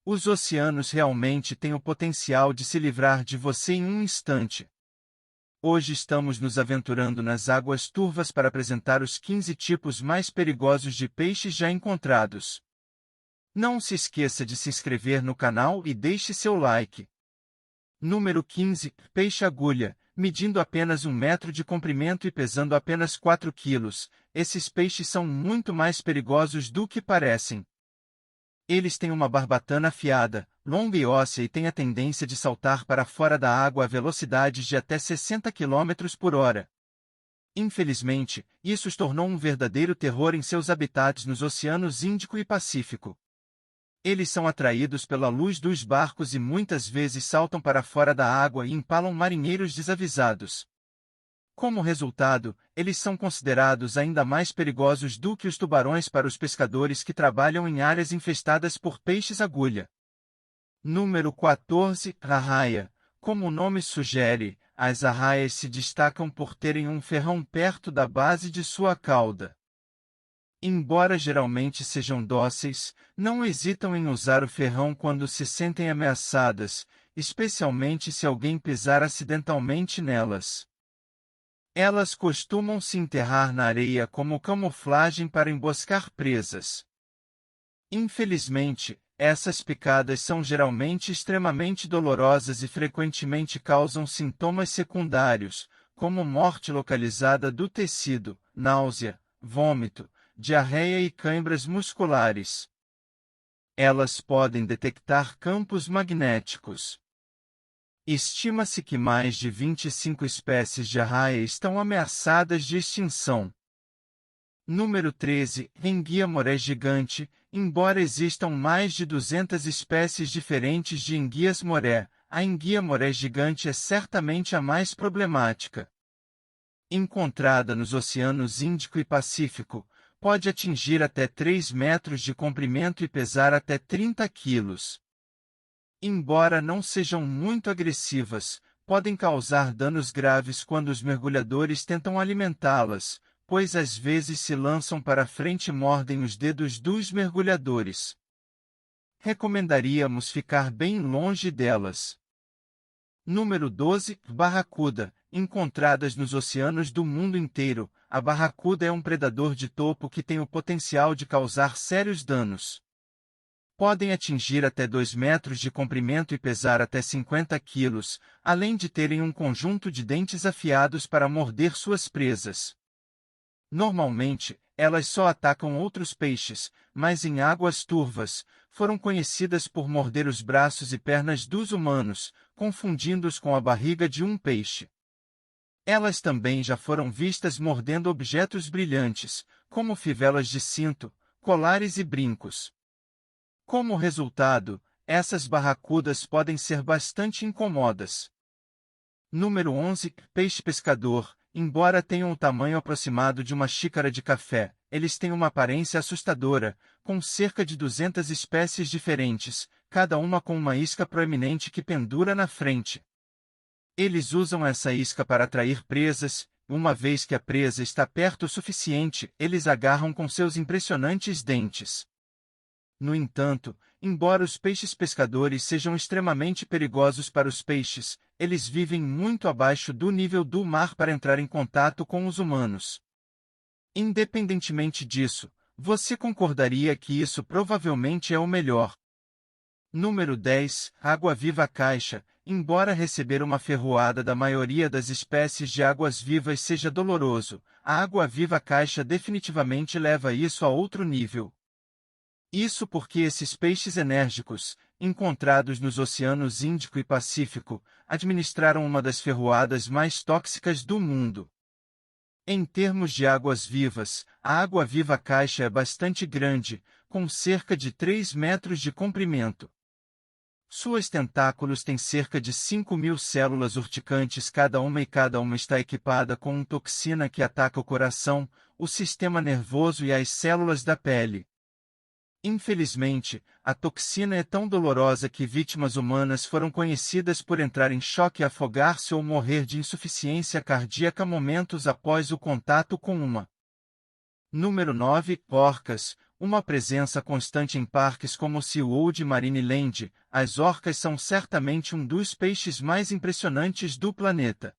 Os oceanos realmente têm o potencial de se livrar de você em um instante. Hoje estamos nos aventurando nas águas turvas para apresentar os 15 tipos mais perigosos de peixes já encontrados. Não se esqueça de se inscrever no canal e deixe seu like. Número 15. Peixe-agulha. Medindo apenas 1 metro de comprimento e pesando apenas 4 quilos, esses peixes são muito mais perigosos do que parecem. Eles têm uma barbatana afiada, longa e óssea e têm a tendência de saltar para fora da água a velocidades de até 60 km por hora. Infelizmente, isso os tornou um verdadeiro terror em seus habitats nos oceanos Índico e Pacífico. Eles são atraídos pela luz dos barcos e muitas vezes saltam para fora da água e empalam marinheiros desavisados. Como resultado, eles são considerados ainda mais perigosos do que os tubarões para os pescadores que trabalham em áreas infestadas por peixes-agulha. Número 14. Arraia. Como o nome sugere, as arraias se destacam por terem um ferrão perto da base de sua cauda. Embora geralmente sejam dóceis, não hesitam em usar o ferrão quando se sentem ameaçadas, especialmente se alguém pisar acidentalmente nelas. Elas costumam se enterrar na areia como camuflagem para emboscar presas. Infelizmente, essas picadas são geralmente extremamente dolorosas e frequentemente causam sintomas secundários, como morte localizada do tecido, náusea, vômito, diarreia e câimbras musculares. Elas podem detectar campos magnéticos. Estima-se que mais de 25 espécies de arraia estão ameaçadas de extinção. Número 13. Enguia-moré gigante. Embora existam mais de 200 espécies diferentes de enguias-moré, a enguia-moré gigante é certamente a mais problemática. Encontrada nos oceanos Índico e Pacífico, pode atingir até 3 metros de comprimento e pesar até 30 quilos. Embora não sejam muito agressivas, podem causar danos graves quando os mergulhadores tentam alimentá-las, pois às vezes se lançam para frente e mordem os dedos dos mergulhadores. Recomendaríamos ficar bem longe delas. Número 12. Barracuda. Encontradas nos oceanos do mundo inteiro, a barracuda é um predador de topo que tem o potencial de causar sérios danos. Podem atingir até 2 metros de comprimento e pesar até 50 quilos, além de terem um conjunto de dentes afiados para morder suas presas. Normalmente, elas só atacam outros peixes, mas em águas turvas, foram conhecidas por morder os braços e pernas dos humanos, confundindo-os com a barriga de um peixe. Elas também já foram vistas mordendo objetos brilhantes, como fivelas de cinto, colares e brincos. Como resultado, essas barracudas podem ser bastante incômodas. Número 11. Peixe-pescador. Embora tenham o tamanho aproximado de uma xícara de café, eles têm uma aparência assustadora, com cerca de 200 espécies diferentes, cada uma com uma isca proeminente que pendura na frente. Eles usam essa isca para atrair presas, uma vez que a presa está perto o suficiente, eles agarram com seus impressionantes dentes. No entanto, embora os peixes pescadores sejam extremamente perigosos para os peixes, eles vivem muito abaixo do nível do mar para entrar em contato com os humanos. Independentemente disso, você concordaria que isso provavelmente é o melhor. Número 10. Água-viva caixa. Embora receber uma ferroada da maioria das espécies de águas-vivas seja doloroso, a água-viva caixa definitivamente leva isso a outro nível. Isso porque esses peixes enérgicos, encontrados nos oceanos Índico e Pacífico, administraram uma das ferroadas mais tóxicas do mundo. Em termos de águas-vivas, a água-viva caixa é bastante grande, com cerca de 3 metros de comprimento. Suas tentáculos têm cerca de 5.000 células urticantes cada uma e cada uma está equipada com uma toxina que ataca o coração, o sistema nervoso e as células da pele. Infelizmente, a toxina é tão dolorosa que vítimas humanas foram conhecidas por entrar em choque e afogar-se ou morrer de insuficiência cardíaca momentos após o contato com uma. Número 9. Orcas. uma presença constante em parques como o SeaWorld Marineland, as orcas são certamente um dos peixes mais impressionantes do planeta.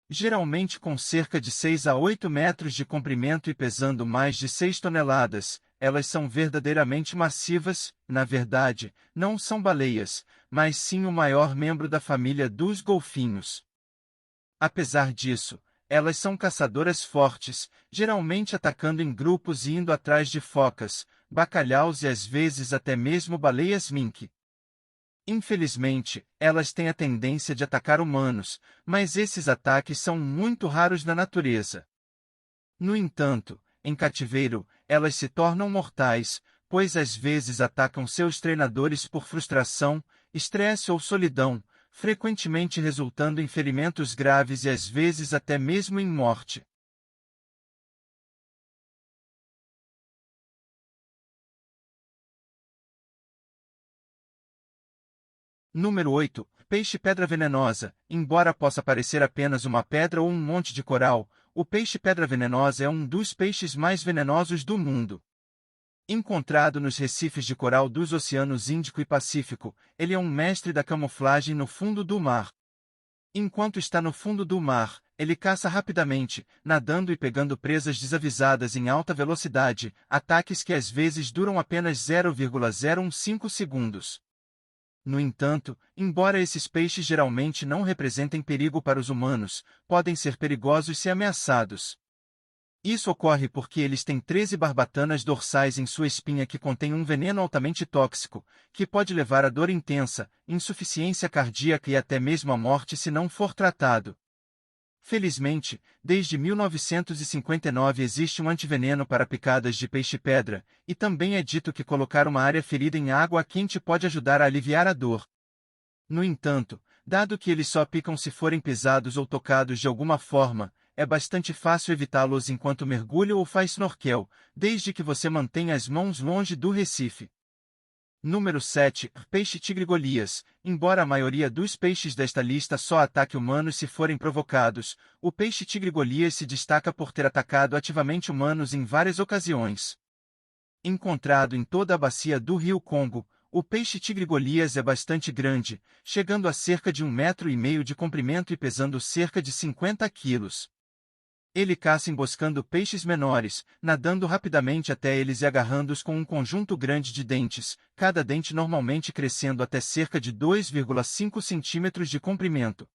Geralmente com cerca de 6 a 8 metros de comprimento e pesando mais de 6 toneladas, elas são verdadeiramente massivas. Na verdade, não são baleias, mas sim o maior membro da família dos golfinhos. Apesar disso, elas são caçadoras fortes, geralmente atacando em grupos e indo atrás de focas, bacalhaus e às vezes até mesmo baleias mink. Infelizmente, elas têm a tendência de atacar humanos, mas esses ataques são muito raros na natureza. No entanto, em cativeiro, elas se tornam mortais, pois às vezes atacam seus treinadores por frustração, estresse ou solidão, frequentemente resultando em ferimentos graves e às vezes até mesmo em morte. Número 8. Peixe-pedra venenosa. Embora possa parecer apenas uma pedra ou um monte de coral, o peixe-pedra venenosa é um dos peixes mais venenosos do mundo. Encontrado nos recifes de coral dos oceanos Índico e Pacífico, ele é um mestre da camuflagem no fundo do mar. Enquanto está no fundo do mar, ele caça rapidamente, nadando e pegando presas desavisadas em alta velocidade, ataques que às vezes duram apenas 0,015 segundos. No entanto, embora esses peixes geralmente não representem perigo para os humanos, podem ser perigosos se ameaçados. Isso ocorre porque eles têm 13 barbatanas dorsais em sua espinha que contêm um veneno altamente tóxico, que pode levar a dor intensa, insuficiência cardíaca e até mesmo a morte se não for tratado. Felizmente, desde 1959 existe um antiveneno para picadas de peixe-pedra, e também é dito que colocar uma área ferida em água quente pode ajudar a aliviar a dor. No entanto, dado que eles só picam se forem pisados ou tocados de alguma forma, é bastante fácil evitá-los enquanto mergulha ou faz snorkel, desde que você mantenha as mãos longe do recife. Número 7. Peixe-tigre Golias. Embora a maioria dos peixes desta lista só ataque humanos se forem provocados, o peixe-tigre Golias se destaca por ter atacado ativamente humanos em várias ocasiões. Encontrado em toda a bacia do rio Congo, o peixe-tigre Golias é bastante grande, chegando a cerca de 1,5 metros de comprimento e pesando cerca de 50 quilos. Ele caça emboscando peixes menores, nadando rapidamente até eles e agarrando-os com um conjunto grande de dentes, cada dente normalmente crescendo até cerca de 2,5 centímetros de comprimento.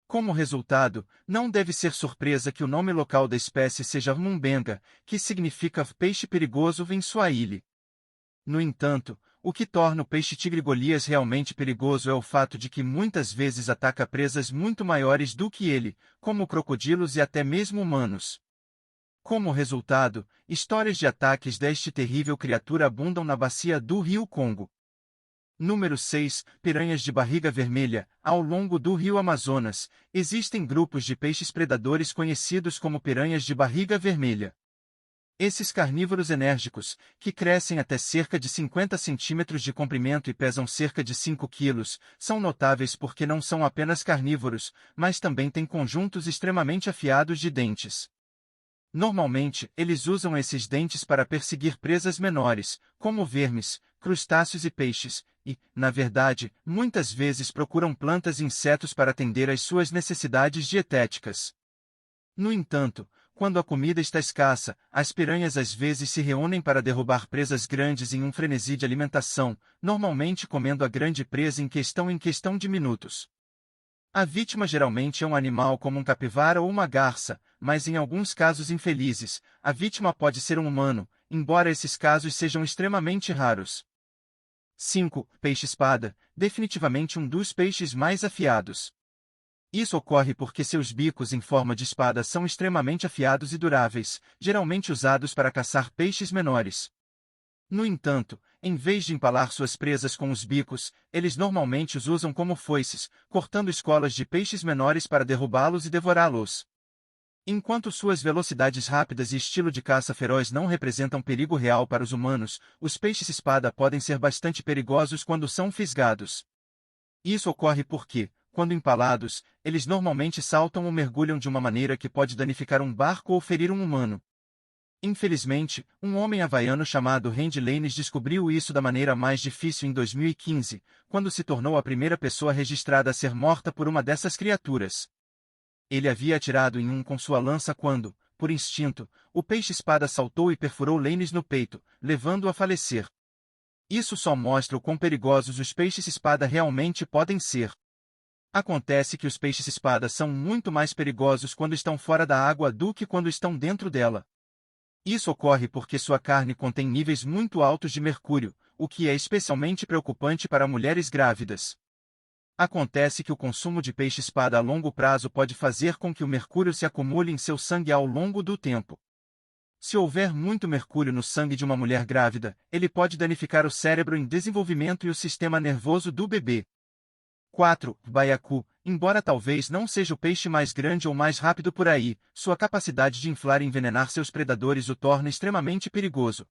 Como resultado, não deve ser surpresa que o nome local da espécie seja Mumbenga, que significa peixe perigoso em Swahili. No entanto, o que torna o peixe-tigre Golias realmente perigoso é o fato de que muitas vezes ataca presas muito maiores do que ele, como crocodilos e até mesmo humanos. Como resultado, histórias de ataques deste terrível criatura abundam na bacia do rio Congo. Número 6. Piranhas de barriga vermelha. Ao longo do rio Amazonas, existem grupos de peixes predadores conhecidos como piranhas de barriga vermelha. Esses carnívoros enérgicos, que crescem até cerca de 50 centímetros de comprimento e pesam cerca de 5 quilos, são notáveis porque não são apenas carnívoros, mas também têm conjuntos extremamente afiados de dentes. Normalmente, eles usam esses dentes para perseguir presas menores, como vermes, crustáceos e peixes, e, na verdade, muitas vezes procuram plantas e insetos para atender às suas necessidades dietéticas. No entanto, quando a comida está escassa, as piranhas às vezes se reúnem para derrubar presas grandes em um frenesi de alimentação, normalmente comendo a grande presa em questão de minutos. A vítima geralmente é um animal como um capivara ou uma garça, mas em alguns casos infelizes, a vítima pode ser um humano, embora esses casos sejam extremamente raros. 5. Peixe-espada, definitivamente um dos peixes mais afiados. Isso ocorre porque seus bicos em forma de espada são extremamente afiados e duráveis, geralmente usados para caçar peixes menores. No entanto, em vez de empalar suas presas com os bicos, eles normalmente os usam como foices, cortando escolas de peixes menores para derrubá-los e devorá-los. Enquanto suas velocidades rápidas e estilo de caça feroz não representam perigo real para os humanos, os peixes-espada podem ser bastante perigosos quando são fisgados. Isso ocorre porque, quando empalados, eles normalmente saltam ou mergulham de uma maneira que pode danificar um barco ou ferir um humano. Infelizmente, um homem havaiano chamado Randy Lanes descobriu isso da maneira mais difícil em 2015, quando se tornou a primeira pessoa registrada a ser morta por uma dessas criaturas. Ele havia atirado em um com sua lança quando, por instinto, o peixe-espada saltou e perfurou Lanes no peito, levando-o a falecer. Isso só mostra o quão perigosos os peixes-espada realmente podem ser. Acontece que os peixes-espada são muito mais perigosos quando estão fora da água do que quando estão dentro dela. Isso ocorre porque sua carne contém níveis muito altos de mercúrio, o que é especialmente preocupante para mulheres grávidas. Acontece que o consumo de peixe-espada a longo prazo pode fazer com que o mercúrio se acumule em seu sangue ao longo do tempo. Se houver muito mercúrio no sangue de uma mulher grávida, ele pode danificar o cérebro em desenvolvimento e o sistema nervoso do bebê. 4. Baiacu. Embora talvez não seja o peixe mais grande ou mais rápido por aí, sua capacidade de inflar e envenenar seus predadores o torna extremamente perigoso.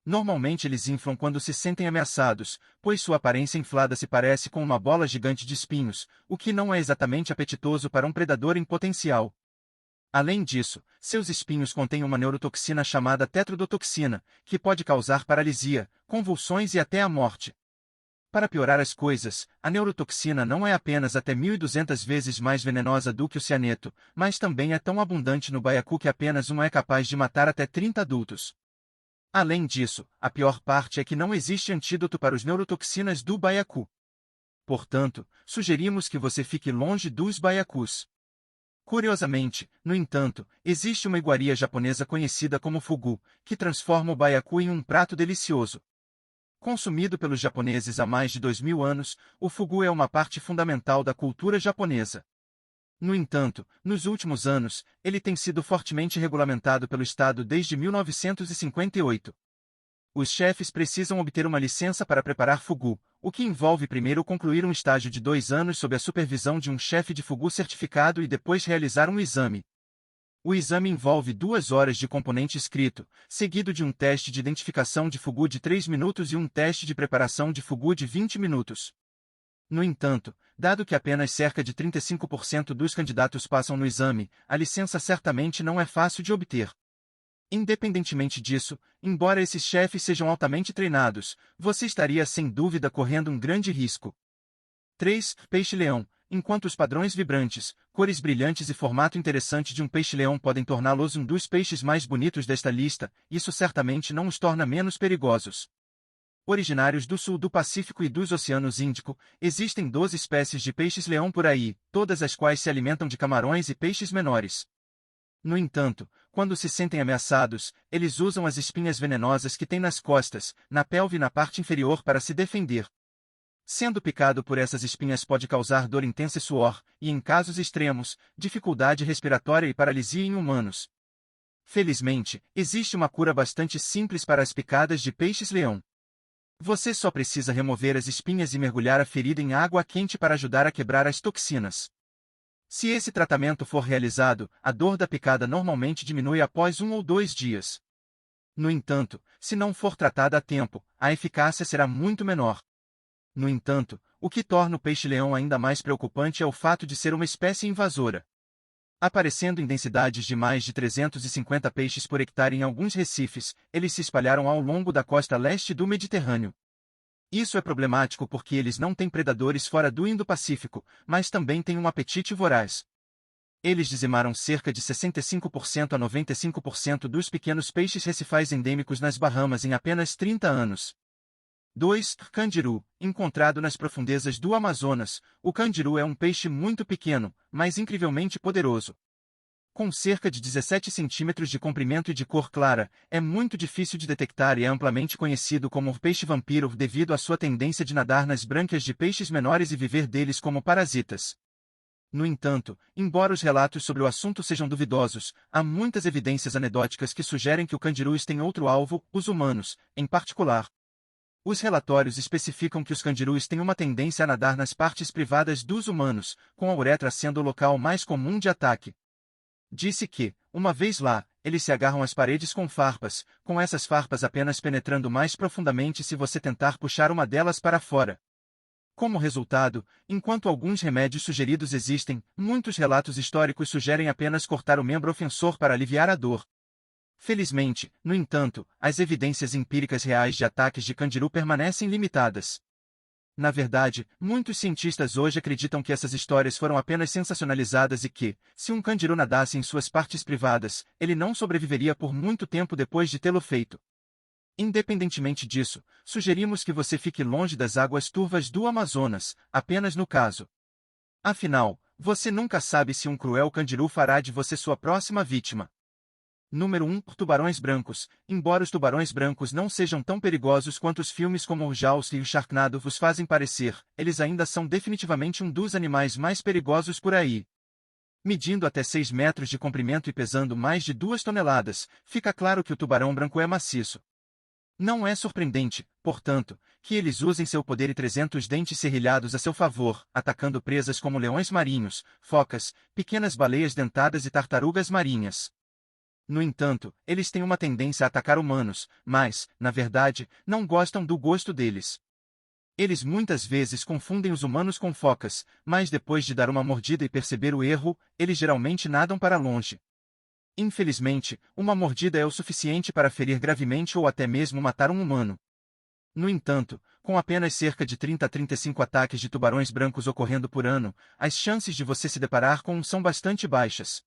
Normalmente eles inflam quando se sentem ameaçados, pois sua aparência inflada se parece com uma bola gigante de espinhos, o que não é exatamente apetitoso para um predador em potencial. Além disso, seus espinhos contêm uma neurotoxina chamada tetrodotoxina, que pode causar paralisia, convulsões e até a morte. Para piorar as coisas, a neurotoxina não é apenas até 1.200 vezes mais venenosa do que o cianeto, mas também é tão abundante no baiacu que apenas uma é capaz de matar até 30 adultos. Além disso, a pior parte é que não existe antídoto para os neurotoxinas do baiacu. Portanto, sugerimos que você fique longe dos baiacus. Curiosamente, no entanto, existe uma iguaria japonesa conhecida como fugu, que transforma o baiacu em um prato delicioso. Consumido pelos japoneses há mais de 2.000 anos, o fugu é uma parte fundamental da cultura japonesa. No entanto, nos últimos anos, ele tem sido fortemente regulamentado pelo Estado desde 1958. Os chefes precisam obter uma licença para preparar fugu, o que envolve primeiro concluir um estágio de 2 anos sob a supervisão de um chefe de fugu certificado e depois realizar um exame. O exame envolve 2 horas de componente escrito, seguido de um teste de identificação de fugu de 3 minutos e um teste de preparação de fugu de 20 minutos. No entanto, dado que apenas cerca de 35% dos candidatos passam no exame, a licença certamente não é fácil de obter. Independentemente disso, embora esses chefes sejam altamente treinados, você estaria sem dúvida correndo um grande risco. 3. Peixe-leão. Enquanto os padrões vibrantes, cores brilhantes e formato interessante de um peixe-leão podem torná-los um dos peixes mais bonitos desta lista, isso certamente não os torna menos perigosos. Originários do sul do Pacífico e dos Oceanos Índico, existem 12 espécies de peixes-leão por aí, todas as quais se alimentam de camarões e peixes menores. No entanto, quando se sentem ameaçados, eles usam as espinhas venenosas que têm nas costas, na pelve e na parte inferior para se defender. Sendo picado por essas espinhas pode causar dor intensa e suor, e em casos extremos, dificuldade respiratória e paralisia em humanos. Felizmente, existe uma cura bastante simples para as picadas de peixes-leão. Você só precisa remover as espinhas e mergulhar a ferida em água quente para ajudar a quebrar as toxinas. Se esse tratamento for realizado, a dor da picada normalmente diminui após 1 ou 2 dias. No entanto, se não for tratada a tempo, a eficácia será muito menor. No entanto, o que torna o peixe-leão ainda mais preocupante é o fato de ser uma espécie invasora. Aparecendo em densidades de mais de 350 peixes por hectare em alguns recifes, eles se espalharam ao longo da costa leste do Mediterrâneo. Isso é problemático porque eles não têm predadores fora do Indo-Pacífico, mas também têm um apetite voraz. Eles dizimaram cerca de 65% a 95% dos pequenos peixes recifais endêmicos nas Bahamas em apenas 30 anos. 2. Candiru. Encontrado nas profundezas do Amazonas, o candiru é um peixe muito pequeno, mas incrivelmente poderoso. Com cerca de 17 centímetros de comprimento e de cor clara, é muito difícil de detectar e é amplamente conhecido como o peixe-vampiro devido à sua tendência de nadar nas brânquias de peixes menores e viver deles como parasitas. No entanto, embora os relatos sobre o assunto sejam duvidosos, há muitas evidências anedóticas que sugerem que o candirus tem outro alvo, os humanos, em particular. Os relatórios especificam que os candirus têm uma tendência a nadar nas partes privadas dos humanos, com a uretra sendo o local mais comum de ataque. Disse que, uma vez lá, eles se agarram às paredes com farpas, com essas farpas apenas penetrando mais profundamente se você tentar puxar uma delas para fora. Como resultado, enquanto alguns remédios sugeridos existem, muitos relatos históricos sugerem apenas cortar o membro ofensor para aliviar a dor. Felizmente, no entanto, as evidências empíricas reais de ataques de candiru permanecem limitadas. Na verdade, muitos cientistas hoje acreditam que essas histórias foram apenas sensacionalizadas e que, se um candiru nadasse em suas partes privadas, ele não sobreviveria por muito tempo depois de tê-lo feito. Independentemente disso, sugerimos que você fique longe das águas turvas do Amazonas, apenas no caso. Afinal, você nunca sabe se um cruel candiru fará de você sua próxima vítima. Número 1. Tubarões brancos. Embora os tubarões brancos não sejam tão perigosos quanto os filmes como o Jaws e o Sharknado vos fazem parecer, eles ainda são definitivamente um dos animais mais perigosos por aí. Medindo até 6 metros de comprimento e pesando mais de 2 toneladas, fica claro que o tubarão branco é maciço. Não é surpreendente, portanto, que eles usem seu poder e 300 dentes serrilhados a seu favor, atacando presas como leões marinhos, focas, pequenas baleias dentadas e tartarugas marinhas. No entanto, eles têm uma tendência a atacar humanos, mas, na verdade, não gostam do gosto deles. Eles muitas vezes confundem os humanos com focas, mas depois de dar uma mordida e perceber o erro, eles geralmente nadam para longe. Infelizmente, uma mordida é o suficiente para ferir gravemente ou até mesmo matar um humano. No entanto, com apenas cerca de 30 a 35 ataques de tubarões brancos ocorrendo por ano, as chances de você se deparar com um são bastante baixas.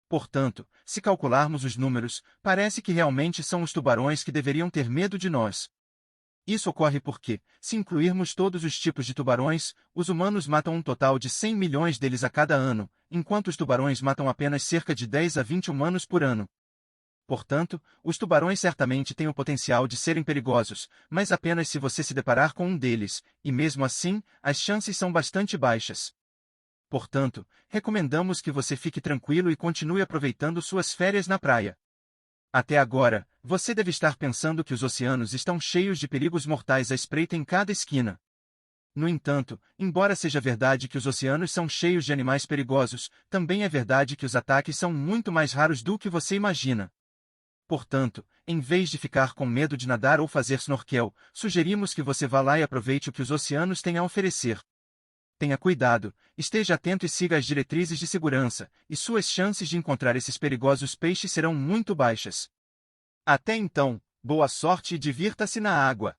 Portanto, se calcularmos os números, parece que realmente são os tubarões que deveriam ter medo de nós. Isso ocorre porque, se incluirmos todos os tipos de tubarões, os humanos matam um total de 100 milhões deles a cada ano, enquanto os tubarões matam apenas cerca de 10 a 20 humanos por ano. Portanto, os tubarões certamente têm o potencial de serem perigosos, mas apenas se você se deparar com um deles, e mesmo assim, as chances são bastante baixas. Portanto, recomendamos que você fique tranquilo e continue aproveitando suas férias na praia. Até agora, você deve estar pensando que os oceanos estão cheios de perigos mortais à espreita em cada esquina. No entanto, embora seja verdade que os oceanos são cheios de animais perigosos, também é verdade que os ataques são muito mais raros do que você imagina. Portanto, em vez de ficar com medo de nadar ou fazer snorkel, sugerimos que você vá lá e aproveite o que os oceanos têm a oferecer. Tenha cuidado, esteja atento e siga as diretrizes de segurança, e suas chances de encontrar esses perigosos peixes serão muito baixas. Até então, boa sorte e divirta-se na água!